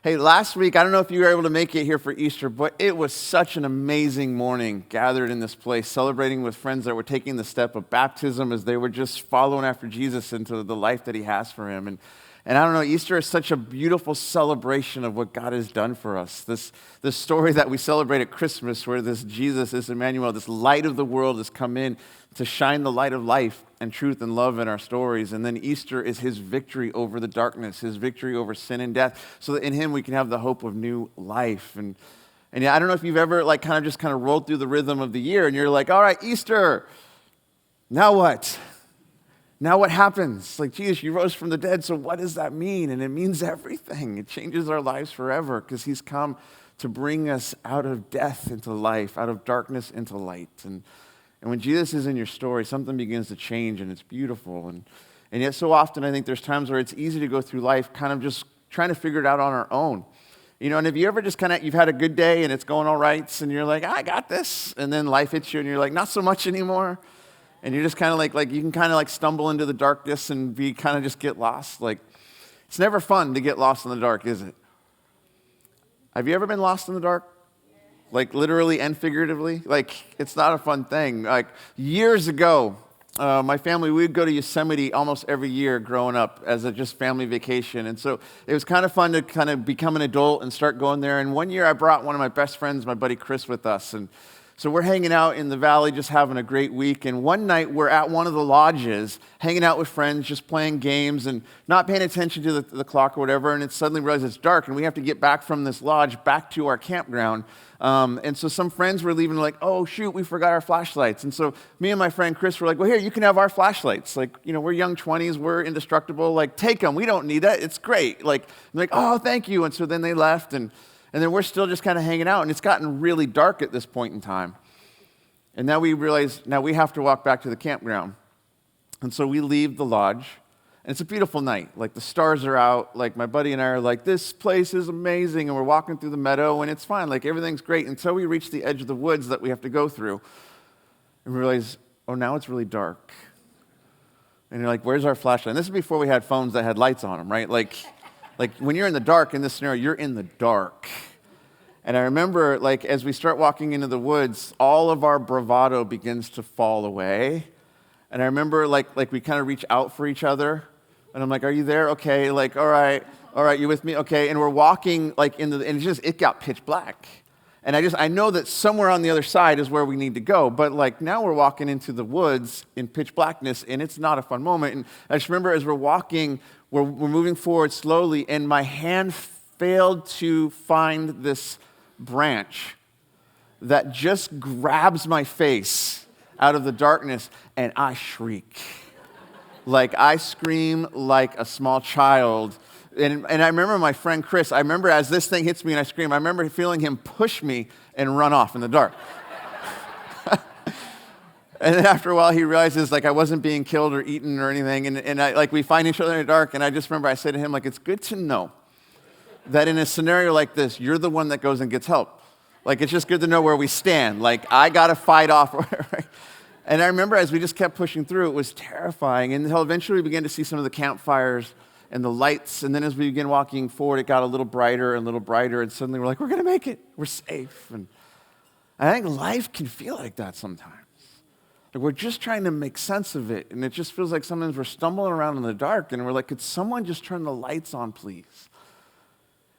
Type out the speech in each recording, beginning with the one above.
Hey, last week, I don't know if you were able to make it here for Easter, but it was such an amazing morning gathered in this place, celebrating with friends that were taking the step of baptism as they were just following after Jesus into the life that he has for him. And I don't know, Easter is such a beautiful celebration of what God has done for us. This story that we celebrate at Christmas, where this Jesus, this Emmanuel, this light of the world has come in to shine the light of life and truth and love in our stories. And then Easter is his victory over the darkness, his victory over sin and death, so that in him we can have the hope of new life. And yeah, I don't know if you've ever kind of rolled through the rhythm of the year and you're like, all right, Easter, now what? Now what happens? Jesus, you rose from the dead, so what does that mean? And it means everything. It changes our lives forever because he's come to bring us out of death into life, out of darkness into light. And when Jesus is in your story, something begins to change, and it's beautiful. And yet so often I think there's times where it's easy to go through life kind of just trying to figure it out on our own. And have you ever just you've had a good day and it's going all right, and you're like, I got this. And then life hits you and you're like, not so much anymore. And you're just kind of you can kind of stumble into the darkness and be kind of just get lost. It's never fun to get lost in the dark, is it? Have you ever been lost in the dark? Literally and figuratively? It's not a fun thing. Years ago, my family, we would go to Yosemite almost every year growing up as a just family vacation. And so it was kind of fun to kind of become an adult and start going there. And one year I brought one of my best friends, my buddy Chris, with us. And so we're hanging out in the valley, just having a great week. And one night we're at one of the lodges, hanging out with friends, just playing games and not paying attention to the clock or whatever. And it's suddenly realized it's dark and we have to get back from this lodge back to our campground. And so some friends were leaving oh, shoot, we forgot our flashlights. And so me and my friend Chris were well, here, you can have our flashlights. We're young 20s, we're indestructible. Take them, we don't need that, it's great. Oh, thank you. And so then they left, and then we're still just kind of hanging out, and it's gotten really dark at this point in time. And now we realize, now we have to walk back to the campground. And so we leave the lodge, and it's a beautiful night. The stars are out. My buddy and I are this place is amazing, and we're walking through the meadow, and it's fine. Everything's great until we reach the edge of the woods that we have to go through. And we realize, oh, now it's really dark. And you're where's our flashlight? And this is before we had phones that had lights on them, right? When you're in the dark in this scenario, you're in the dark. And I remember, as we start walking into the woods, all of our bravado begins to fall away. And I remember, we kind of reach out for each other. And I'm are you there? Okay. All right, you with me? Okay. And we're walking, and it got pitch black. And I know that somewhere on the other side is where we need to go. But, now we're walking into the woods in pitch blackness, and it's not a fun moment. And I just remember as we're walking, we're moving forward slowly, and my hand failed to find this branch that just grabs my face out of the darkness, and I shriek. I scream like a small child. And I remember my friend Chris, as this thing hits me and I scream, I remember feeling him push me and run off in the dark. And then after a while, he realizes, I wasn't being killed or eaten or anything. And I, we find each other in the dark, and I just remember I said to him, it's good to know that in a scenario like this, you're the one that goes and gets help. It's just good to know where we stand. I got to fight off. Right? And I remember as we just kept pushing through, it was terrifying. Until eventually we began to see some of the campfires and the lights. And then as we began walking forward, it got a little brighter and a little brighter. And suddenly we're we're going to make it. We're safe. And I think life can feel like that sometimes. We're just trying to make sense of it. And it just feels like sometimes we're stumbling around in the dark. And we're could someone just turn the lights on, please?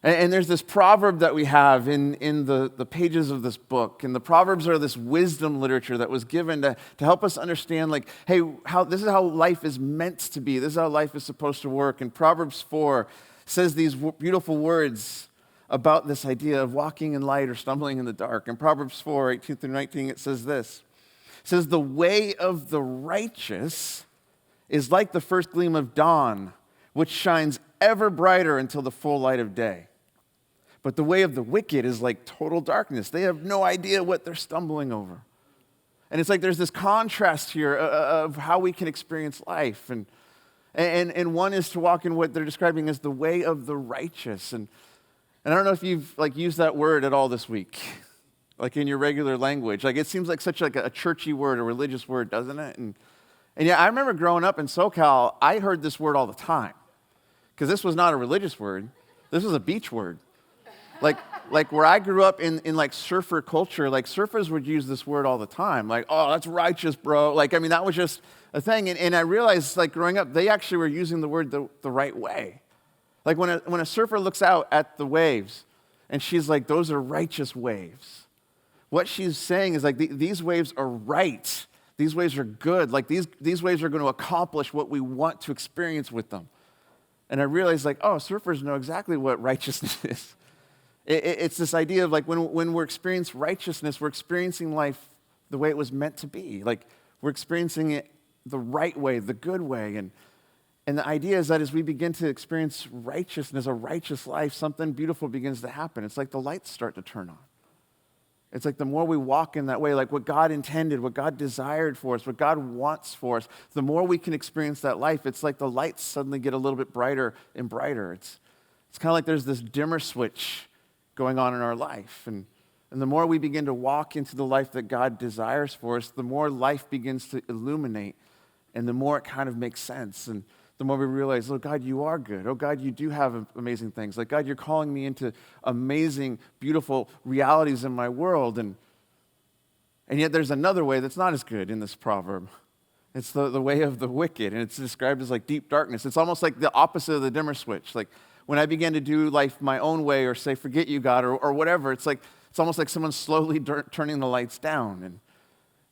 And there's this proverb that we have in the pages of this book. And the Proverbs are this wisdom literature that was given to help us understand, hey, this is how life is meant to be. This is how life is supposed to work. And Proverbs 4 says these beautiful words about this idea of walking in light or stumbling in the dark. In Proverbs 4, 18 through 19, it says this. It says, the way of the righteous is like the first gleam of dawn, which shines ever brighter until the full light of day. But the way of the wicked is like total darkness. They have no idea what they're stumbling over. And it's there's this contrast here of how we can experience life. And one is to walk in what they're describing as the way of the righteous. And I don't know if you've used that word at all this week, in your regular language. It seems like such a churchy word, a religious word, doesn't it? And yeah, I remember growing up in SoCal, I heard this word all the time. Because this was not a religious word. This was a beach word. Like, like where I grew up in like surfer culture, like surfers would use this word all the time. Like, oh, that's righteous, bro. Like, I mean, that was just a thing. And I realized, like, growing up, they actually were using the word the right way. Like, when a surfer looks out at the waves, and she's like, those are righteous waves. What she's saying is, like, these waves are right. These waves are good. Like, these waves are going to accomplish what we want to experience with them. And I realized, like, oh, surfers know exactly what righteousness is. It's this idea of, like, when we're experiencing righteousness, we're experiencing life the way it was meant to be. Like, we're experiencing it the right way, the good way. And the idea is that as we begin to experience righteousness, a righteous life, something beautiful begins to happen. It's like the lights start to turn on. It's like the more we walk in that way, like what God intended, what God desired for us, what God wants for us, the more we can experience that life. It's like the lights suddenly get a little bit brighter and brighter. It's kind of like there's this dimmer switch going on in our life. And the more we begin to walk into the life that God desires for us, the more life begins to illuminate, and the more it kind of makes sense. And the more we realize, oh, God, you are good. Oh, God, you do have amazing things. Like, God, you're calling me into amazing, beautiful realities in my world. And yet there's another way that's not as good in this proverb. It's the way of the wicked, and it's described as like deep darkness. It's almost like the opposite of the dimmer switch. Like, when I began to do life my own way, or say, forget you, God, or whatever, it's almost like someone slowly turning the lights down.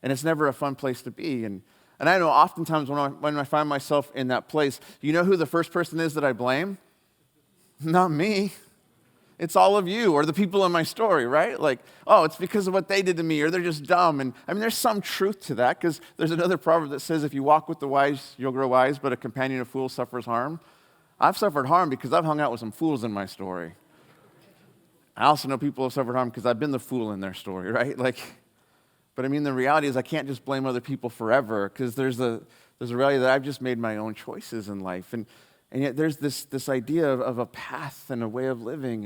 And it's never a fun place to be. And I know oftentimes when I find myself in that place, you know who the first person is that I blame? Not me. It's all of you or the people in my story, right? Like, oh, it's because of what they did to me, or they're just dumb. And I mean, there's some truth to that, because there's another proverb that says, if you walk with the wise, you'll grow wise, but a companion of fools suffers harm. I've suffered harm because I've hung out with some fools in my story. I also know people have suffered harm because I've been the fool in their story, right? Like, but I mean, the reality is I can't just blame other people forever, because there's a reality that I've just made my own choices in life. And yet there's this idea of a path and a way of living.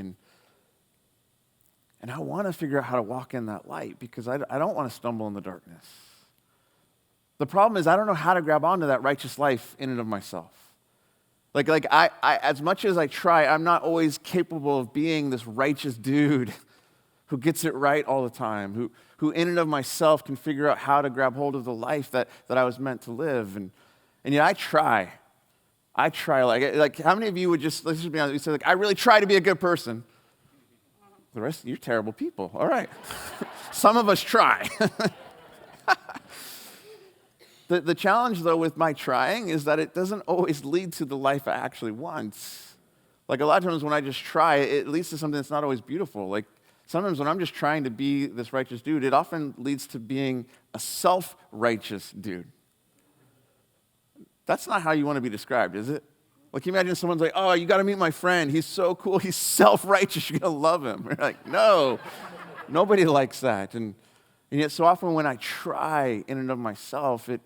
And I want to figure out how to walk in that light, because I don't want to stumble in the darkness. The problem is I don't know how to grab onto that righteous life in and of myself. Like I as much as I try, I'm not always capable of being this righteous dude who gets it right all the time, who in and of myself can figure out how to grab hold of the life that I was meant to live. And yet I try. Like how many of you would let's just be honest, you say, like, I really try to be a good person. The rest of you are terrible people. All right. Some of us try. The challenge, though, with my trying is that it doesn't always lead to the life I actually want. Like, a lot of times when I just try, it leads to something that's not always beautiful. Like, sometimes when I'm just trying to be this righteous dude, it often leads to being a self-righteous dude. That's not how you want to be described, is it? Like, you imagine someone's like, oh, you got to meet my friend. He's so cool. He's self-righteous. You're going to love him. You're like, no. Nobody likes that. And yet so often when I try in and of myself, it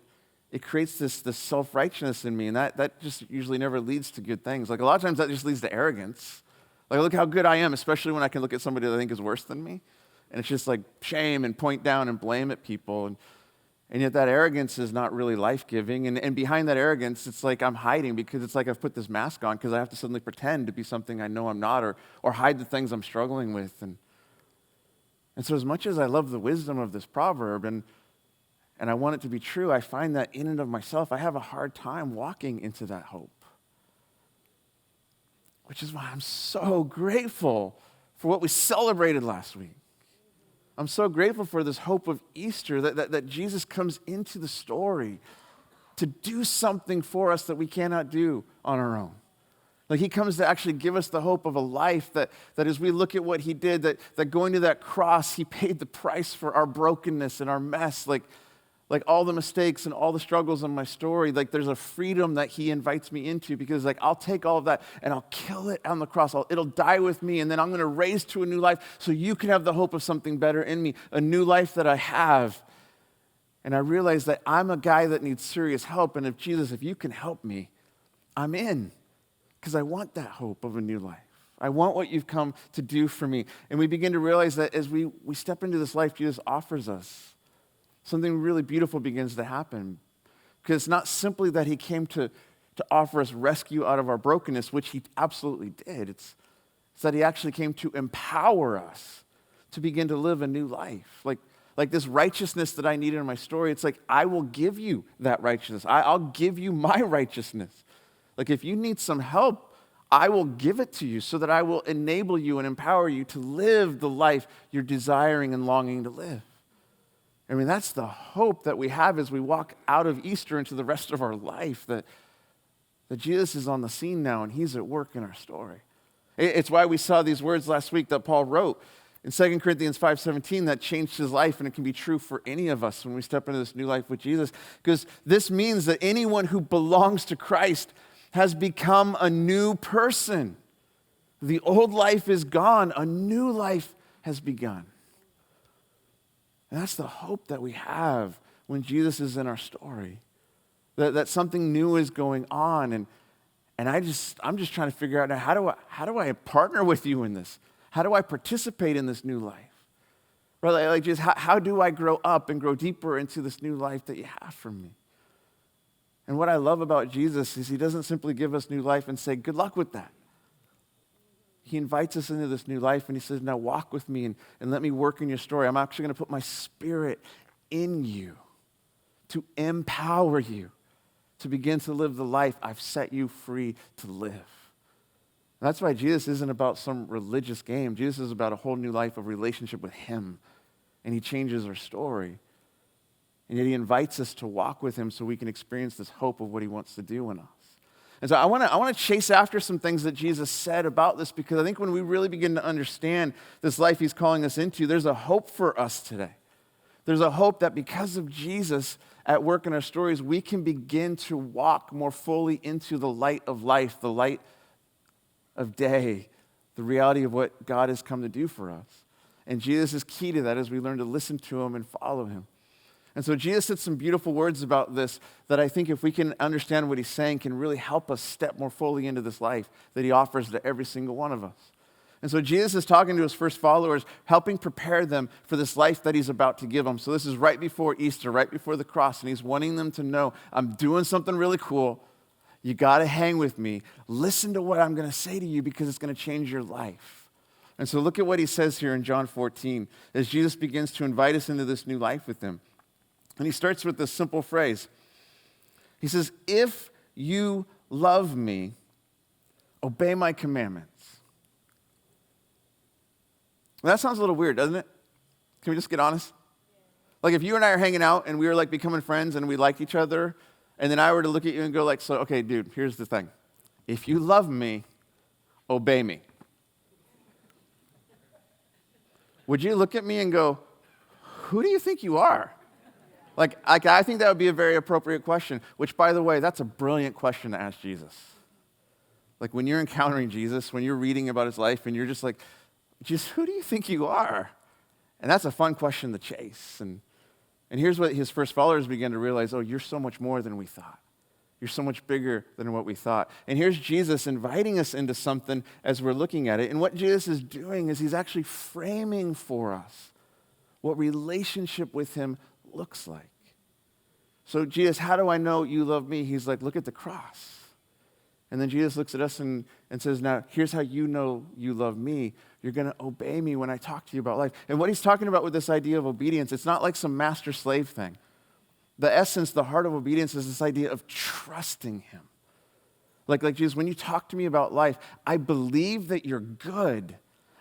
creates this self-righteousness in me, and that just usually never leads to good things. Like, a lot of times that just leads to arrogance. Like, look how good I am, especially when I can look at somebody that I think is worse than me, and it's just like shame and point down and blame at people, and yet that arrogance is not really life-giving, and behind that arrogance, it's like I'm hiding, because it's like I've put this mask on because I have to suddenly pretend to be something I know I'm not, or hide the things I'm struggling with. And so as much as I love the wisdom of this proverb, and I want it to be true, I find that in and of myself, I have a hard time walking into that hope. Which is why I'm so grateful for what we celebrated last week. I'm so grateful for this hope of Easter, that Jesus comes into the story to do something for us that we cannot do on our own. Like, he comes to actually give us the hope of a life that as we look at what he did, that going to that cross, he paid the price for our brokenness and our mess. Like all the mistakes and all the struggles in my story, like there's a freedom that he invites me into, because like I'll take all of that and I'll kill it on the cross. It'll die with me, and then I'm going to raise to a new life so you can have the hope of something better in me, a new life that I have. And I realize that I'm a guy that needs serious help, and if you can help me, I'm in, because I want that hope of a new life. I want what you've come to do for me. And we begin to realize that as we step into this life Jesus offers us, something really beautiful begins to happen. Because it's not simply that he came to offer us rescue out of our brokenness, which he absolutely did. It's It's that he actually came to empower us to begin to live a new life. Like this righteousness that I need in my story, it's like, I will give you that righteousness. I'll give you my righteousness. Like if you need some help, I will give it to you so that I will enable you and empower you to live the life you're desiring and longing to live. I mean, that's the hope that we have as we walk out of Easter into the rest of our life, that Jesus is on the scene now and he's at work in our story. It's why we saw these words last week that Paul wrote in 2 Corinthians 5:17 that changed his life, and it can be true for any of us when we step into this new life with Jesus, because this means that anyone who belongs to Christ has become a new person. The old life is gone, a new life has begun. And that's the hope that we have when Jesus is in our story, that something new is going on, and I'm just trying to figure out now, how do I partner with you in this? How do I participate in this new life? Right, like just how do I grow up and grow deeper into this new life that you have for me? And what I love about Jesus is he doesn't simply give us new life and say, good luck with that. He invites us into this new life and he says, now walk with me and let me work in your story. I'm actually going to put my spirit in you to empower you to begin to live the life I've set you free to live. And that's why Jesus isn't about some religious game. Jesus is about a whole new life of relationship with him. And he changes our story. And yet he invites us to walk with him so we can experience this hope of what he wants to do in us. And so I want to chase after some things that Jesus said about this, because I think when we really begin to understand this life he's calling us into, there's a hope for us today. There's a hope that because of Jesus at work in our stories, we can begin to walk more fully into the light of life, the light of day, the reality of what God has come to do for us. And Jesus is key to that as we learn to listen to him and follow him. And so Jesus said some beautiful words about this that I think if we can understand what he's saying can really help us step more fully into this life that he offers to every single one of us. And so Jesus is talking to his first followers, helping prepare them for this life that he's about to give them. So this is right before Easter, right before the cross, and he's wanting them to know, I'm doing something really cool. You got to hang with me. Listen to what I'm going to say to you because it's going to change your life. And so look at what he says here in John 14 as Jesus begins to invite us into this new life with him. And he starts with this simple phrase. He says, if you love me, obey my commandments. Well, that sounds a little weird, doesn't it? Can we just get honest? Like if you and I are hanging out and we were like becoming friends and we like each other, and then I were to look at you and go like, so, okay, dude, here's the thing. If you love me, obey me. Would you look at me and go, who do you think you are? Like I think that would be a very appropriate question, which, by the way, that's a brilliant question to ask Jesus. Like when you're encountering Jesus, when you're reading about his life, and you're just like, Jesus, who do you think you are? And that's a fun question to chase. And here's what his first followers began to realize, oh, you're so much more than we thought. You're so much bigger than what we thought. And here's Jesus inviting us into something as we're looking at it. And what Jesus is doing is he's actually framing for us what relationship with him looks like. So Jesus, how do I know you love me? He's like, look at the cross. And then Jesus looks at us and says, now, here's how you know you love me. You're going to obey me when I talk to you about life. And what he's talking about with this idea of obedience, it's not like some master-slave thing. The essence, the heart of obedience is this idea of trusting him. Like Jesus, when you talk to me about life, I believe that you're good.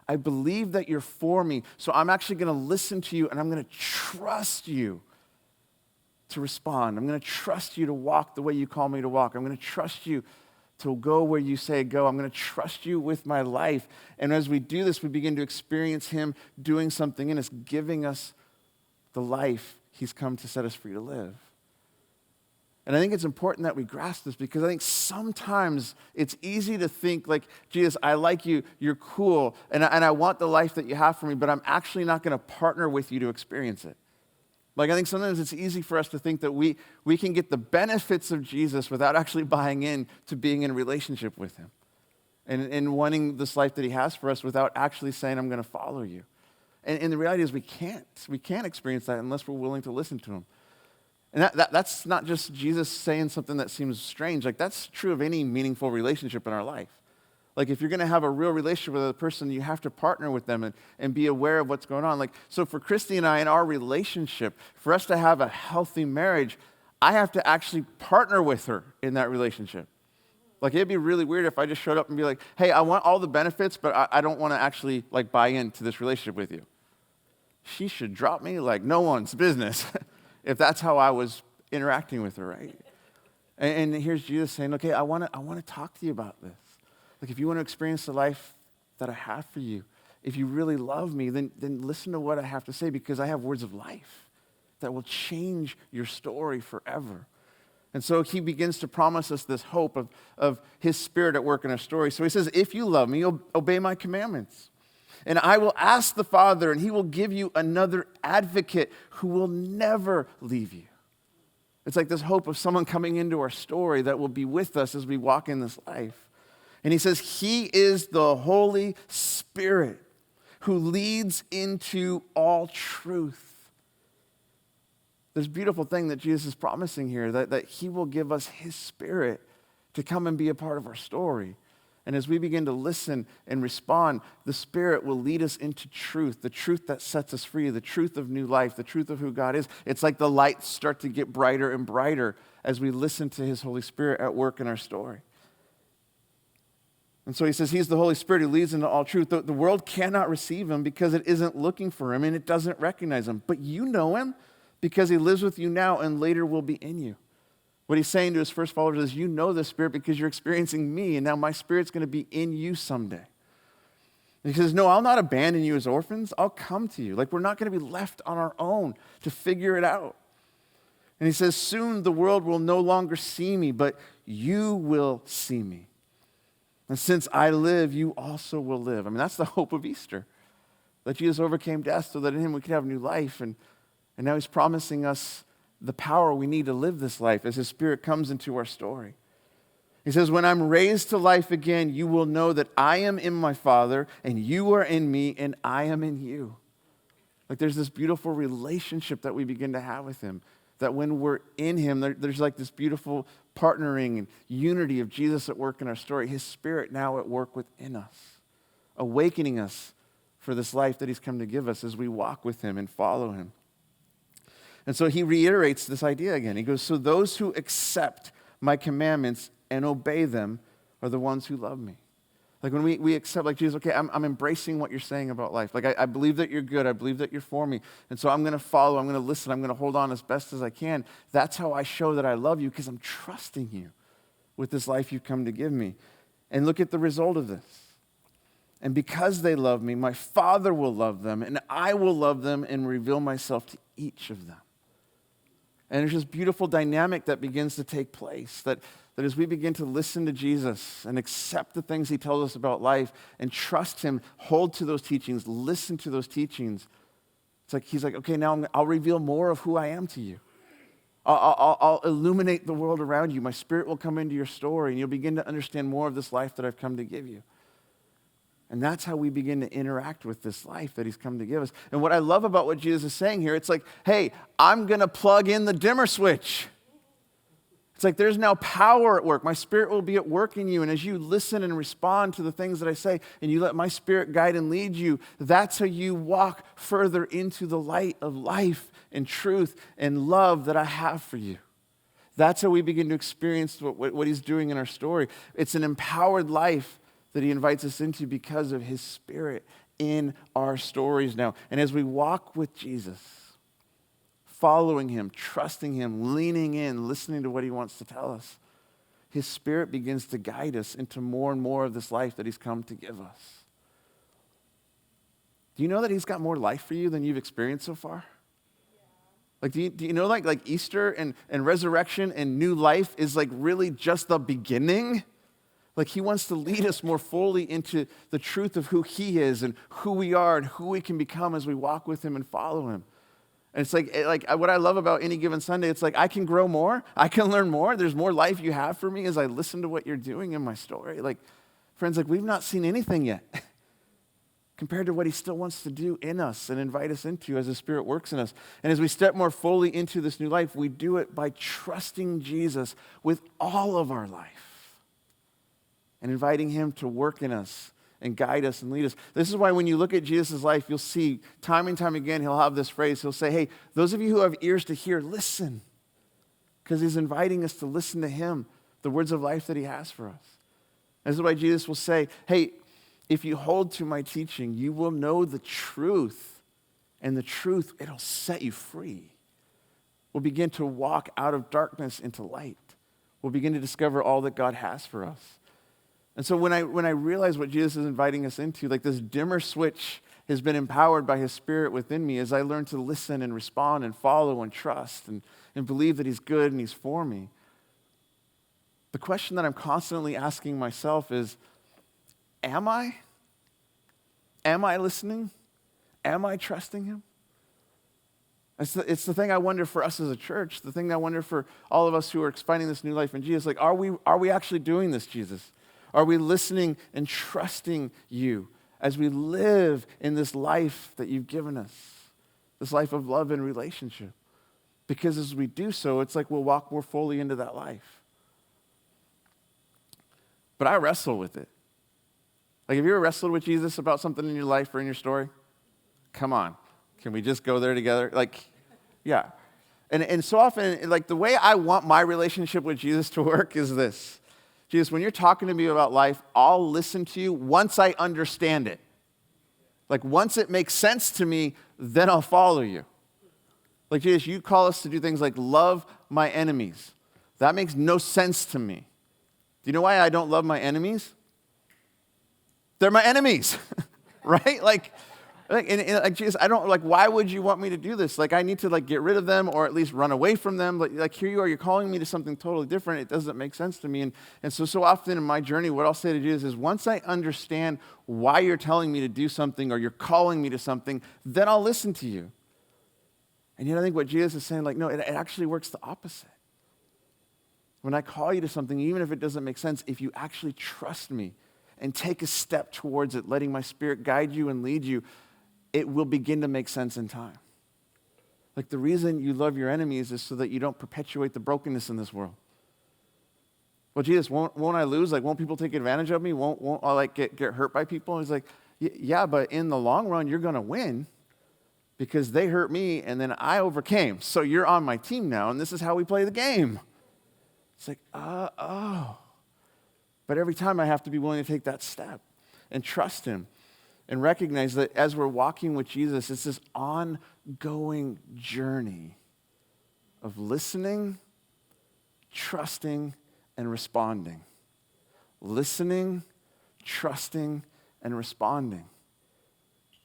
I believe that you're for me. So I'm actually going to listen to you, and I'm going to trust you to respond. I'm going to trust you to walk the way you call me to walk. I'm going to trust you to go where you say go. I'm going to trust you with my life. And as we do this, we begin to experience him doing something in us, giving us the life he's come to set us free to live. And I think it's important that we grasp this, because I think sometimes it's easy to think like, Jesus, I like you, you're cool, and I want the life that you have for me, but I'm actually not going to partner with you to experience it. Like I think sometimes it's easy for us to think that we can get the benefits of Jesus without actually buying in to being in a relationship with him and wanting this life that he has for us without actually saying, I'm going to follow you. And the reality is we can't. We can't experience that unless we're willing to listen to him. And that's not just Jesus saying something that seems strange. Like that's true of any meaningful relationship in our life. Like, if you're going to have a real relationship with a person, you have to partner with them and be aware of what's going on. Like, so for Christy and I in our relationship, for us to have a healthy marriage, I have to actually partner with her in that relationship. Like, it'd be really weird if I just showed up and be like, hey, I want all the benefits, but I don't want to actually, like, buy into this relationship with you. She should drop me like no one's business if that's how I was interacting with her, right? And here's Jesus saying, okay, I want to talk to you about this. Like, if you want to experience the life that I have for you, if you really love me, then listen to what I have to say, because I have words of life that will change your story forever. And so he begins to promise us this hope of his Spirit at work in our story. So he says, if you love me, obey my commandments. And I will ask the Father, and he will give you another advocate who will never leave you. It's like this hope of someone coming into our story that will be with us as we walk in this life. And he says, he is the Holy Spirit who leads into all truth. This beautiful thing that Jesus is promising here, that he will give us his Spirit to come and be a part of our story. And as we begin to listen and respond, the Spirit will lead us into truth, the truth that sets us free, the truth of new life, the truth of who God is. It's like the lights start to get brighter and brighter as we listen to his Holy Spirit at work in our story. And so he says he's the Holy Spirit who leads into all truth. The world cannot receive him because it isn't looking for him and it doesn't recognize him. But you know him because he lives with you now and later will be in you. What he's saying to his first followers is, you know the Spirit because you're experiencing me, and now my Spirit's going to be in you someday. And he says, no, I'll not abandon you as orphans. I'll come to you. Like, we're not going to be left on our own to figure it out. And he says, soon the world will no longer see me, but you will see me. And since I live, you also will live. I mean, that's the hope of Easter, that Jesus overcame death so that in him we could have new life. And now he's promising us the power we need to live this life as his Spirit comes into our story. He says, when I'm raised to life again, you will know that I am in my Father, and you are in me, and I am in you. Like, there's this beautiful relationship that we begin to have with him, that when we're in him, there's like this beautiful partnering and unity of Jesus at work in our story, his Spirit now at work within us, awakening us for this life that he's come to give us as we walk with him and follow him. And so he reiterates this idea again. He goes, so those who accept my commandments and obey them are the ones who love me. Like, when we accept, like, Jesus, okay, I'm embracing what you're saying about life. Like, I believe that you're good. I believe that you're for me. And so I'm going to follow. I'm going to listen. I'm going to hold on as best as I can. That's how I show that I love you, because I'm trusting you with this life you've come to give me. And look at the result of this. And because they love me, my Father will love them, and I will love them and reveal myself to each of them. And there's this beautiful dynamic that begins to take place, that as we begin to listen to Jesus and accept the things he tells us about life and trust him, hold to those teachings, listen to those teachings, it's like he's like, okay, now I'll reveal more of who I am to you. I'll illuminate the world around you. My Spirit will come into your story, and you'll begin to understand more of this life that I've come to give you. And that's how we begin to interact with this life that he's come to give us. And what I love about what Jesus is saying here, it's like, hey, I'm going to plug in the dimmer switch. It's like there's now power at work. My Spirit will be at work in you. And as you listen and respond to the things that I say, and you let my Spirit guide and lead you, that's how you walk further into the light of life and truth and love that I have for you. That's how we begin to experience what he's doing in our story. It's an empowered life that he invites us into because of his Spirit in our stories now. And as we walk with Jesus, following him, trusting him, leaning in, listening to what he wants to tell us, his Spirit begins to guide us into more and more of this life that he's come to give us. Do you know that he's got more life for you than you've experienced so far? Like, do you know like Easter and resurrection and new life is like really just the beginning? Like, he wants to lead us more fully into the truth of who he is and who we are and who we can become as we walk with him and follow him. And it's like what I love about any given Sunday, it's like I can grow more. I can learn more. There's more life you have for me as I listen to what you're doing in my story. Like, friends, like, we've not seen anything yet compared to what he still wants to do in us and invite us into as the Spirit works in us. And as we step more fully into this new life, we do it by trusting Jesus with all of our life. and inviting him to work in us and guide us and lead us. This is why when you look at Jesus' life, you'll see time and time again, he'll have this phrase. He'll say, hey, those of you who have ears to hear, listen. Because he's inviting us to listen to him, the words of life that he has for us. This is why Jesus will say, hey, if you hold to my teaching, you will know the truth. And the truth, it'll set you free. We'll begin to walk out of darkness into light. We'll begin to discover all that God has for us. And so when I realize what Jesus is inviting us into, like this dimmer switch has been empowered by his Spirit within me as I learn to listen and respond and follow and trust and believe that he's good and he's for me. The question that I'm constantly asking myself is, am I? Am I listening? Am I trusting him? It's the thing I wonder for us as a church, the thing I wonder for all of us who are finding this new life in Jesus. Like, are we actually doing this, Jesus? Are we listening and trusting you as we live in this life that you've given us, this life of love and relationship? Because as we do so, it's like we'll walk more fully into that life. But I wrestle with it. Like, have you ever wrestled with Jesus about something in your life or in your story? Come on. Can we just go there together? Like, yeah. And so often, like, the way I want my relationship with Jesus to work is this. Jesus, when you're talking to me about life, I'll listen to you once I understand it. Like, once it makes sense to me, then I'll follow you. Like, Jesus, you call us to do things like love my enemies. That makes no sense to me. Do you know why I don't love my enemies? They're my enemies, right? Like, Jesus, I don't, like, why would you want me to do this? Like, I need to, like, get rid of them or at least run away from them. Like here you are, you're calling me to something totally different. It doesn't make sense to me. And so often in my journey, what I'll say to Jesus is, once I understand why you're telling me to do something or you're calling me to something, then I'll listen to you. And yet I think what Jesus is saying, like, no, it actually works the opposite. When I call you to something, even if it doesn't make sense, if you actually trust me and take a step towards it, letting my Spirit guide you and lead you, it will begin to make sense in time. Like, the reason you love your enemies is so that you don't perpetuate the brokenness in this world. Well, Jesus, won't I lose? Like, won't people take advantage of me? Won't I, like, get hurt by people? And he's like, yeah, but in the long run, you're going to win because they hurt me and then I overcame. So you're on my team now, and this is how we play the game. It's like, oh. But every time I have to be willing to take that step and trust him. And recognize that as we're walking with Jesus, it's this ongoing journey of listening, trusting, and responding. Listening, trusting, and responding.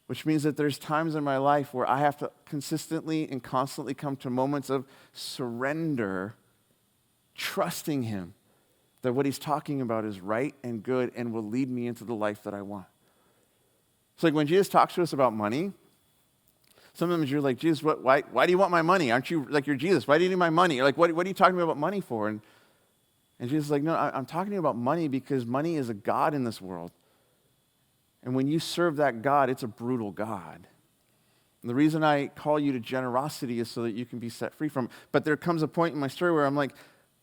Which means that there's times in my life where I have to consistently and constantly come to moments of surrender, trusting him that what he's talking about is right and good and will lead me into the life that I want. So, like, when Jesus talks to us about money, sometimes you're like, Jesus, why do you want my money? Aren't you, like, you're Jesus? Why do you need my money? Or, like, what are you talking about money for? And Jesus is like, no, I'm talking to you about money because money is a god in this world. And when you serve that god, it's a brutal god. And the reason I call you to generosity is so that you can be set free from it. But there comes a point in my story where I'm like,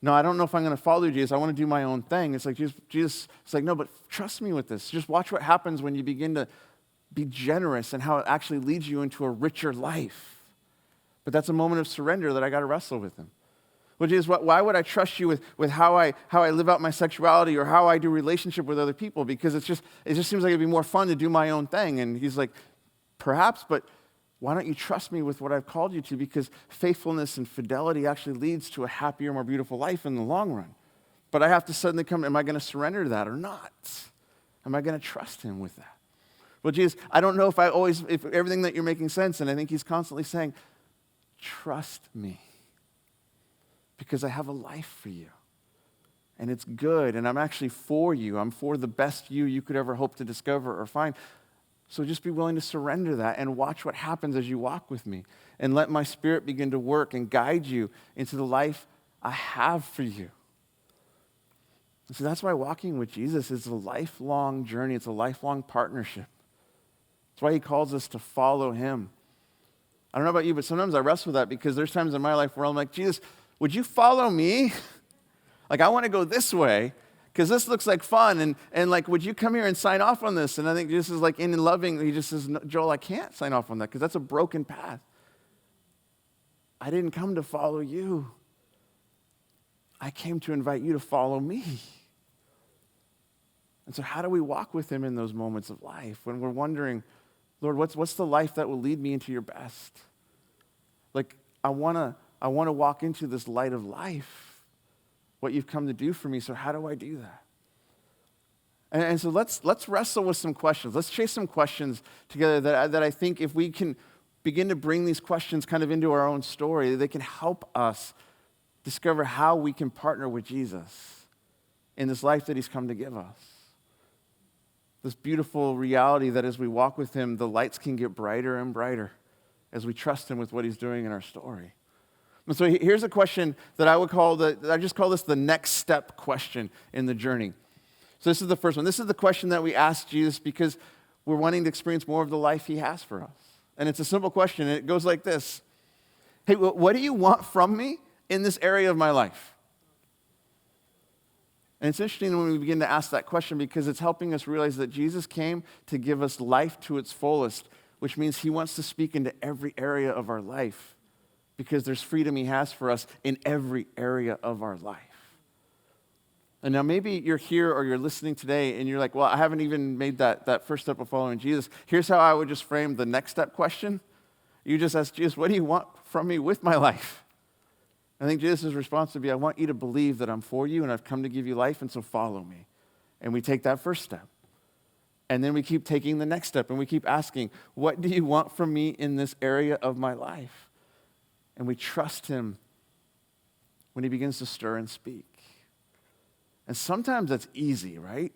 no, I don't know if I'm going to follow you, Jesus. I want to do my own thing. It's like, Jesus, it's like, no, but trust me with this. Just watch what happens when you begin to be generous and how it actually leads you into a richer life. But that's a moment of surrender that I got to wrestle with him. Well, Jesus, why would I trust you with how I live out my sexuality or how I do relationship with other people? Because it just seems like it'd be more fun to do my own thing. And he's like, perhaps, but why don't you trust me with what I've called you to? Because faithfulness and fidelity actually leads to a happier, more beautiful life in the long run. But I have to suddenly come, am I going to surrender to that or not? Am I going to trust him with that? Well, Jesus, I don't know if everything that you're making sense, and I think he's constantly saying, trust me, because I have a life for you, and it's good, and I'm actually for you. I'm for the best you could ever hope to discover or find. So just be willing to surrender that and watch what happens as you walk with me, and let my Spirit begin to work and guide you into the life I have for you. So that's why walking with Jesus is a lifelong journey. It's a lifelong partnership. That's why he calls us to follow him. I don't know about you, but sometimes I wrestle with that because there's times in my life where I'm like, Jesus, would you follow me? Like, I want to go this way. Because this looks like fun, and like, would you come here and sign off on this? And I think Jesus is like, in loving, he just says, no, Joel, I can't sign off on that because that's a broken path. I didn't come to follow you. I came to invite you to follow me. And so how do we walk with him in those moments of life when we're wondering, Lord, what's the life that will lead me into your best? Like, I want to walk into this light of life, what you've come to do for me, so how do I do that? And so let's wrestle with some questions. Let's chase some questions together that I think if we can begin to bring these questions kind of into our own story, they can help us discover how we can partner with Jesus in this life that he's come to give us. This beautiful reality that as we walk with him, the lights can get brighter and brighter as we trust him with what he's doing in our story. And so here's a question that I just call this the next step question in the journey. So this is the first one. This is the question that we ask Jesus because we're wanting to experience more of the life he has for us. And it's a simple question, and it goes like this. Hey, what do you want from me in this area of my life? And it's interesting when we begin to ask that question because it's helping us realize that Jesus came to give us life to its fullest, which means he wants to speak into every area of our life. Because there's freedom he has for us in every area of our life. And now maybe you're here or you're listening today and you're like, well, I haven't even made that first step of following Jesus. Here's how I would just frame the next step question. You just ask Jesus, what do you want from me with my life? I think Jesus' response would be, I want you to believe that I'm for you and I've come to give you life, and so follow me. And we take that first step. And then we keep taking the next step and we keep asking, what do you want from me in this area of my life? And we trust him when he begins to stir and speak. And sometimes that's easy, right?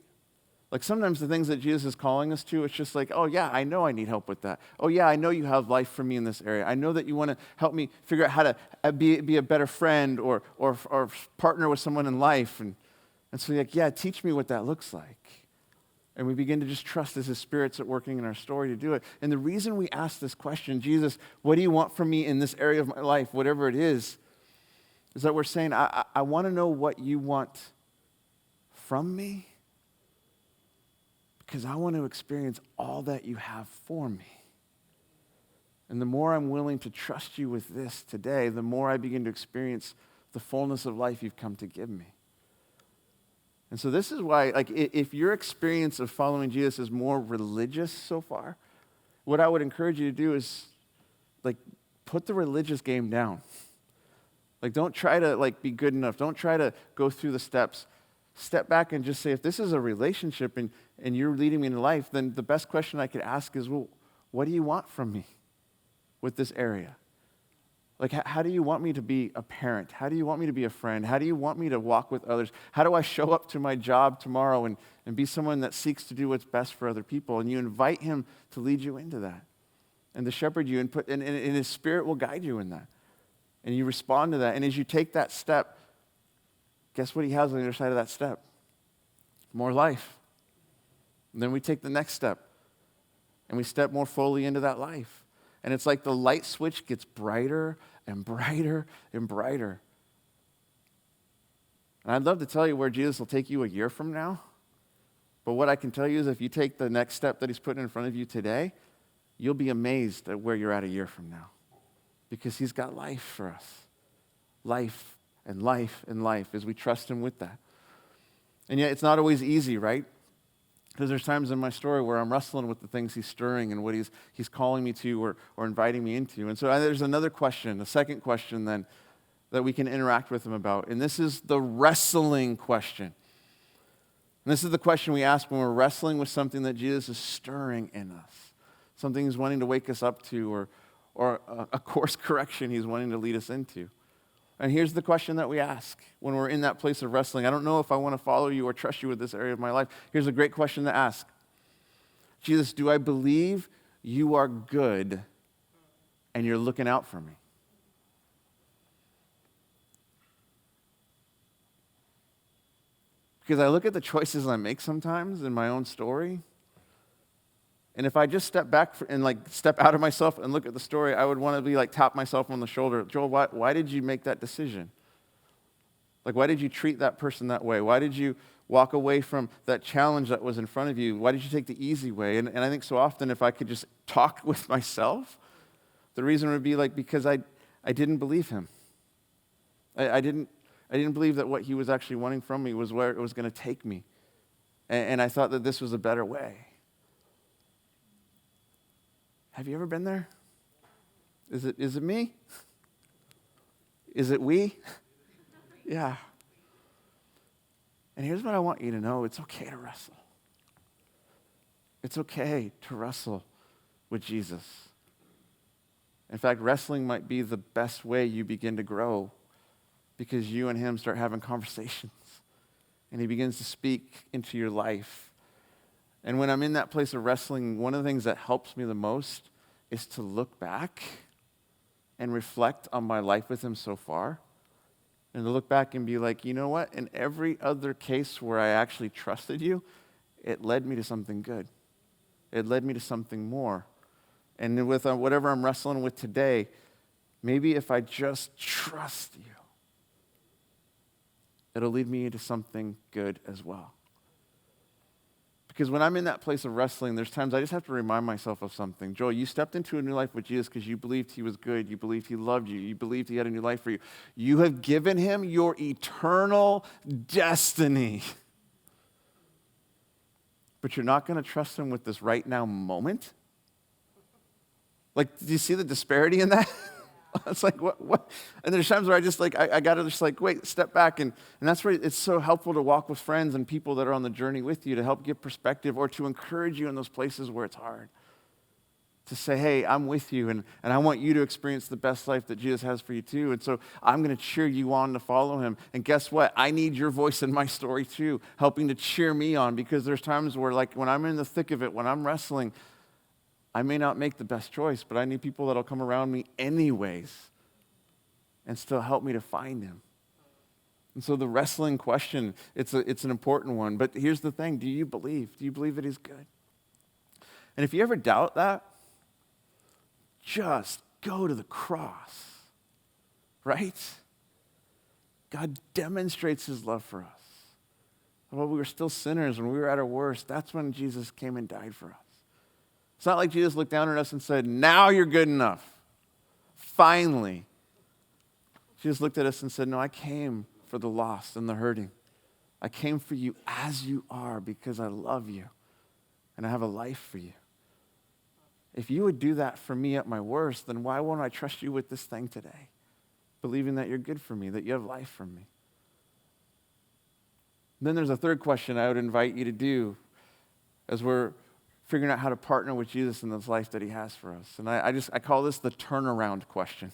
Like sometimes the things that Jesus is calling us to, it's just like, oh yeah, I know I need help with that. Oh yeah, I know you have life for me in this area. I know that you want to help me figure out how to be a better friend or partner with someone in life. And so you're like, yeah, teach me what that looks like. And we begin to just trust as his Spirit's at working in our story to do it. And the reason we ask this question, Jesus, what do you want from me in this area of my life, whatever it is that we're saying, I want to know what you want from me because I want to experience all that you have for me. And the more I'm willing to trust you with this today, the more I begin to experience the fullness of life you've come to give me. And so this is why, like, if your experience of following Jesus is more religious so far, what I would encourage you to do is, like, put the religious game down. Like, don't try to, like, be good enough. Don't try to go through the steps. Step back and just say, if this is a relationship and you're leading me into life, then the best question I could ask is, well, what do you want from me with this area? Like, how do you want me to be a parent? How do you want me to be a friend? How do you want me to walk with others? How do I show up to my job tomorrow and be someone that seeks to do what's best for other people? And you invite him to lead you into that and to shepherd you and his Spirit will guide you in that. And you respond to that. And as you take that step, guess what he has on the other side of that step? More life. And then we take the next step and we step more fully into that life. And it's like the light switch gets brighter and brighter and brighter. And I'd love to tell you where Jesus will take you a year from now. But what I can tell you is if you take the next step that he's putting in front of you today, you'll be amazed at where you're at a year from now. Because he's got life for us. Life and life and life as we trust him with that. And yet it's not always easy, right? Because there's times in my story where I'm wrestling with the things he's stirring and what he's calling me to or inviting me into. And so there's another question, a second question then, that we can interact with him about. And this is the wrestling question. And this is the question we ask when we're wrestling with something that Jesus is stirring in us. Something he's wanting to wake us up to or a course correction he's wanting to lead us into. And here's the question that we ask when we're in that place of wrestling. I don't know if I want to follow you or trust you with this area of my life. Here's a great question to ask. Jesus, do I believe you are good and you're looking out for me? Because I look at the choices I make sometimes in my own story, and if I just step back and step out of myself and look at the story, I would want to be tap myself on the shoulder. Joel, why did you make that decision? Why did you treat that person that way? Why did you walk away from that challenge that was in front of you? Why did you take the easy way? And I think so often if I could just talk with myself, the reason would be like because I didn't believe him. I didn't believe that what he was actually wanting from me was where it was going to take me. And I thought that this was a better way. Have you ever been there? Is it me? Is it we? Yeah. And here's what I want you to know. It's okay to wrestle. It's okay to wrestle with Jesus. In fact, wrestling might be the best way you begin to grow because you and him start having conversations and he begins to speak into your life. And when I'm in that place of wrestling, one of the things that helps me the most is to look back and reflect on my life with him so far. And to look back and be like, you know what? In every other case where I actually trusted you, it led me to something good. It led me to something more. And with whatever I'm wrestling with today, maybe if I just trust you, it'll lead me to something good as well. Because when I'm in that place of wrestling, there's times I just have to remind myself of something. Joel, you stepped into a new life with Jesus because you believed he was good. You believed he loved you. You believed he had a new life for you. You have given him your eternal destiny. But you're not going to trust him with this right now moment? Like, do you see the disparity in that? It's like, what? And there's times where I just like, I got to just like, wait, step back. And that's where it's so helpful to walk with friends and people that are on the journey with you to help give perspective or to encourage you in those places where it's hard. To say, hey, I'm with you and I want you to experience the best life that Jesus has for you too. And so I'm going to cheer you on to follow him. And guess what? I need your voice in my story too, helping to cheer me on because there's times where like when I'm in the thick of it, when I'm wrestling, I may not make the best choice, but I need people that'll come around me anyways and still help me to find him. And so the wrestling question, it's an important one. But here's the thing. Do you believe? Do you believe that he's good? And if you ever doubt that, just go to the cross, right? God demonstrates his love for us. While we were still sinners, when we were at our worst, that's when Jesus came and died for us. It's not like Jesus looked down at us and said, now you're good enough. Finally. Jesus looked at us and said, no, I came for the lost and the hurting. I came for you as you are because I love you and I have a life for you. If you would do that for me at my worst, then why won't I trust you with this thing today? Believing that you're good for me, that you have life for me. Then there's a third question I would invite you to do as we're figuring out how to partner with Jesus in this life that he has for us. And I call this the turnaround question.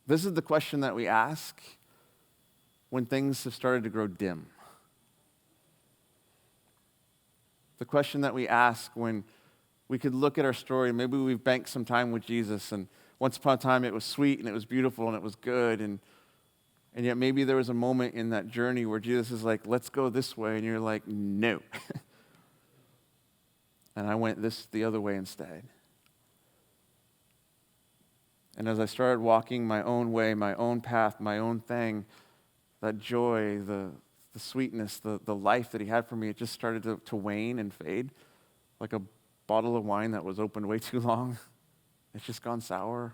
This is the question that we ask when things have started to grow dim. The question that we ask when we could look at our story, maybe we've banked some time with Jesus, and once upon a time it was sweet and it was beautiful and it was good, and yet maybe there was a moment in that journey where Jesus is like, let's go this way, and you're like, no. And I went the other way instead. And as I started walking my own way, my own path, my own thing, that joy, the sweetness, the life that he had for me, it just started to wane and fade. Like a bottle of wine that was opened way too long. It's just gone sour.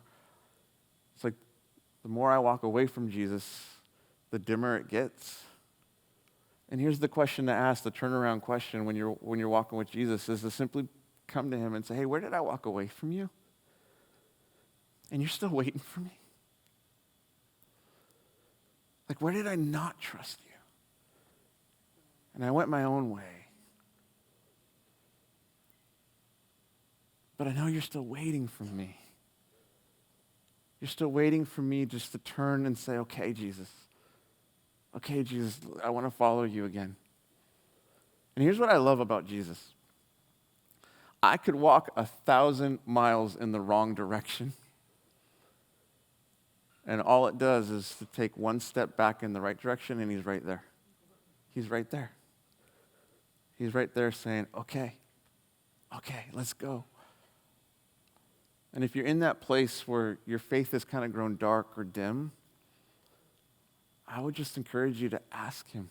It's like the more I walk away from Jesus, the dimmer it gets. And here's the question to ask, the turnaround question when you're walking with Jesus, is to simply come to him and say, hey, where did I walk away from you? And you're still waiting for me? Like, where did I not trust you? And I went my own way. But I know you're still waiting for me. You're still waiting for me just to turn and say, okay, Jesus, I want to follow you again. And here's what I love about Jesus. I could walk 1,000 miles in the wrong direction, and all it does is to take one step back in the right direction, and he's right there. He's right there. He's right there saying, okay, let's go. And if you're in that place where your faith has kind of grown dark or dim, I would just encourage you to ask him,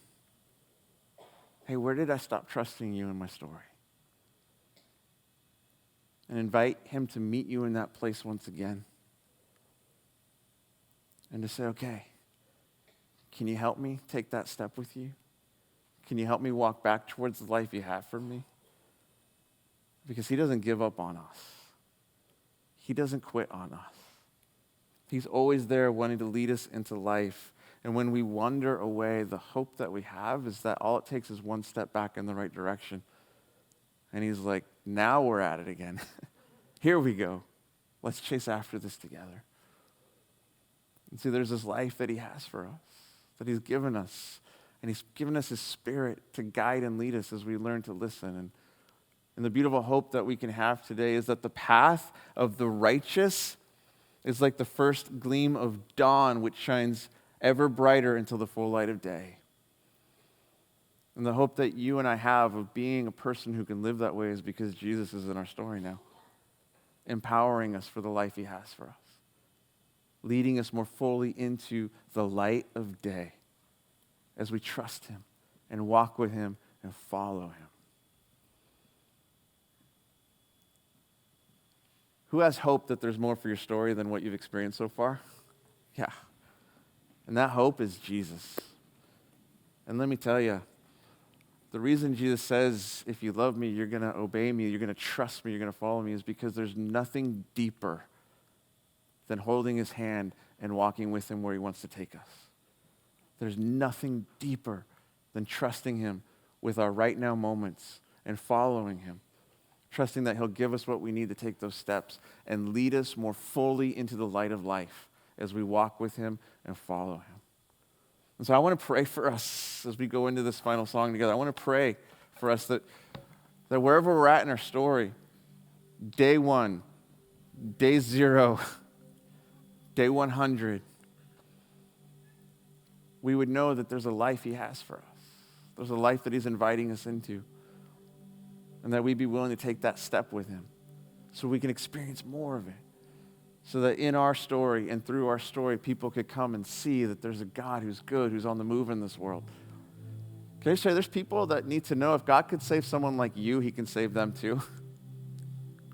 hey, where did I stop trusting you in my story? And invite him to meet you in that place once again. And to say, okay, can you help me take that step with you? Can you help me walk back towards the life you have for me? Because he doesn't give up on us. He doesn't quit on us. He's always there wanting to lead us into life. And when we wander away, the hope that we have is that all it takes is one step back in the right direction. And he's like, now we're at it again. Here we go. Let's chase after this together. And see, there's this life that he has for us, that he's given us. And he's given us his Spirit to guide and lead us as we learn to listen. And the beautiful hope that we can have today is that the path of the righteous is like the first gleam of dawn, which shines ever brighter until the full light of day. And the hope that you and I have of being a person who can live that way is because Jesus is in our story now, empowering us for the life he has for us, leading us more fully into the light of day as we trust him and walk with him and follow him. Who has hope that there's more for your story than what you've experienced so far? Yeah. And that hope is Jesus. And let me tell you, the reason Jesus says, if you love me, you're going to obey me, you're going to trust me, you're going to follow me, is because there's nothing deeper than holding his hand and walking with him where he wants to take us. There's nothing deeper than trusting him with our right now moments and following him, trusting that he'll give us what we need to take those steps and lead us more fully into the light of life as we walk with him and follow him. And so I want to pray for us as we go into this final song together. I want to pray for us that wherever we're at in our story, day 1, day 0, day 100, we would know that there's a life he has for us. There's a life that he's inviting us into. And that we'd be willing to take that step with him so we can experience more of it. So that in our story and through our story, people could come and see that there's a God who's good, who's on the move in this world. Can I say there's people that need to know if God could save someone like you, he can save them too?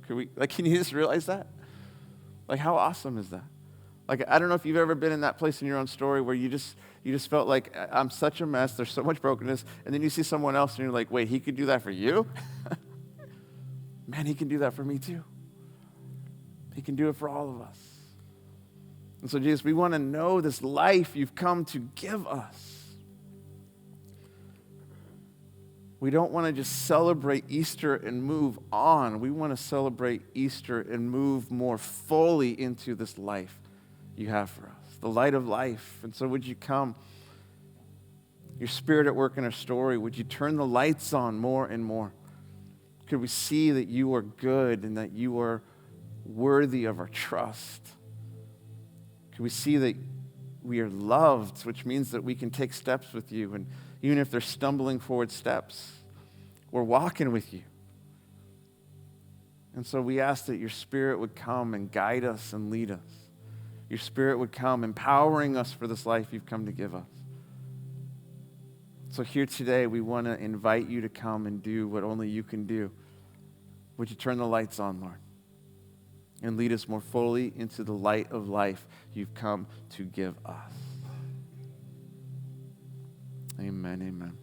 Can you just realize that? Like, how awesome is that? Like, I don't know if you've ever been in that place in your own story where you just felt like, I'm such a mess, there's so much brokenness, and then you see someone else and you're like, wait, he could do that for you? Man, he can do that for me too. He can do it for all of us. And so, Jesus, we want to know this life you've come to give us. We don't want to just celebrate Easter and move on. We want to celebrate Easter and move more fully into this life you have for us, the light of life. And so would you come, your Spirit at work in our story, would you turn the lights on more and more? Could we see that you are good and that you are worthy of our trust? Could we see that we are loved, which means that we can take steps with you, and even if they're stumbling forward steps, we're walking with you. And so we ask that your Spirit would come and guide us and lead us. Your Spirit would come, empowering us for this life you've come to give us. So here today, we want to invite you to come and do what only you can do. Would you turn the lights on, Lord, and lead us more fully into the light of life you've come to give us. Amen, amen.